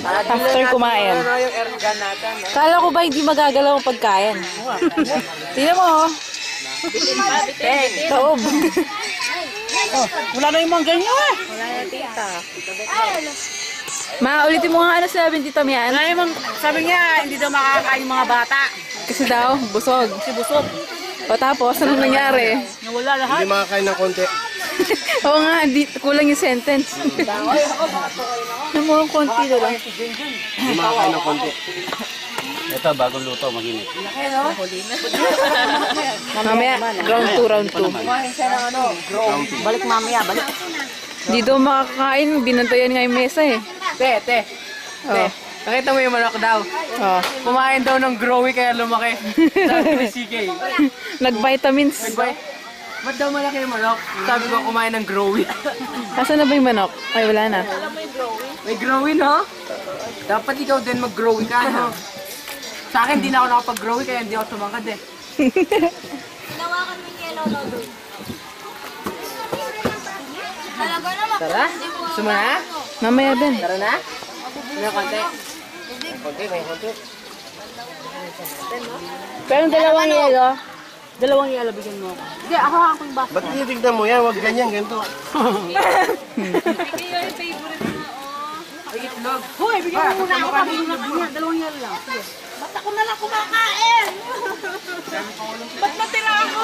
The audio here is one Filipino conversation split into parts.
After kumain. Kala ko ba hindi magagalaw ang pagkain? Tingnan mo, oh. Taob. Oh, wala na yung mga ganyan eh. Wala na, tita. Ma, ulitin mo nga ano sinabi ni Tita Mian. Sabi niya, hindi daw makakain yung mga bata. Kasi daw, busog. Kasi busog. O tapos, anong nangyari? Nawala lahat. Hindi makakain ng konti. Oo nga, kulang yung sentence. Namurang konti na lang. Hindi makakain ng konti. Ito, bagong luto, maginit. Mamaya, round 2, round 2. Balik mamaya, balik. Hindi daw makakain, binantayan nga yung mesa eh. Te. Oh. Nakita mo yung manok daw. Oh. Kumain daw ng growy kaya lumaki. Sabi ni CK. Nag-vitamins. Ba't daw malaki yung manok? Sabi ko kumain ng growy. Asan na ba yung manok? Ay, wala na. May growy, no? Dapat ikaw din mag-growy ka, no? Sa akin, di na ako nakapag-growy kaya hindi ako tumangkad eh. Hinawakan mo yung yellow na doon. Talaga naman. Tara? Gusto mo na? Mamaya din. Tara na? Ano konti? Konti. Pero dalawang yelo. Dalawang yelo bigyan mo. Hindi, ako yung basta. Ba't tinitignan mo yan? Huwag ganyan, ganito. Ay, itlog. Hoy, bigyan mo muna ako. Dalawang yelo lang. Sige. Ba't ako na lang kumakain? Ba't matira ako?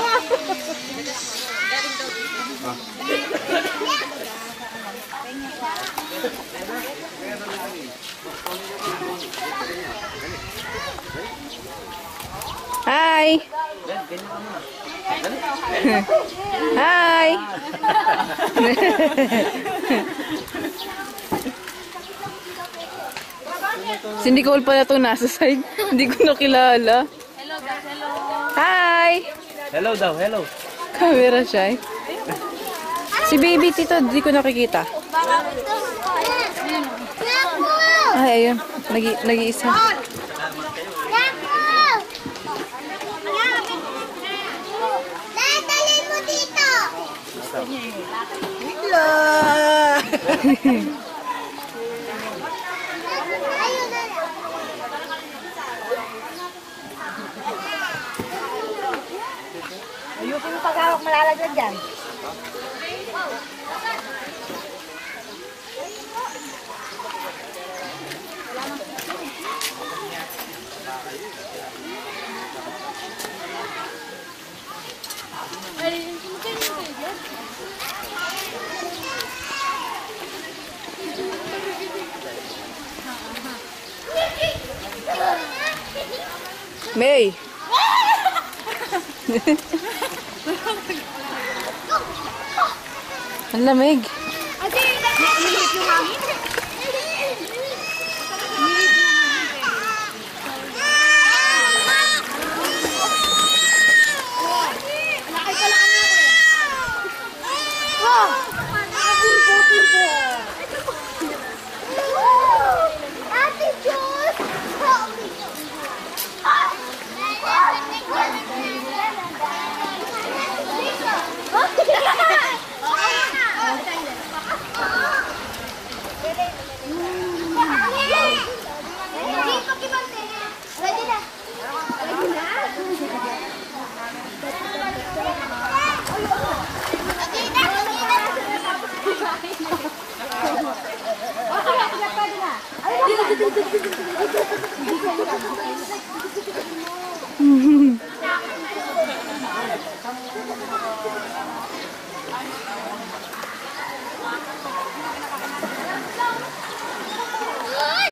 Hi! Hi! Si Nicole pala itong nasa side. Hindi ko nakilala. Hello guys, hello. Hi! Hello daw, hello. Camera shy. Si baby tito, hindi ko nakikita. Baka ito. Ay, ayun. Nag-iisa. Dadalhin mo dito. Ayusin mo pag-hawak, malalagyan dyan. May! Ang lamig. Ate, nahihip yung hangin. Nakay pala kami ako eh. Oh! Turbo. Ate Diyos! Ready na. Ready na.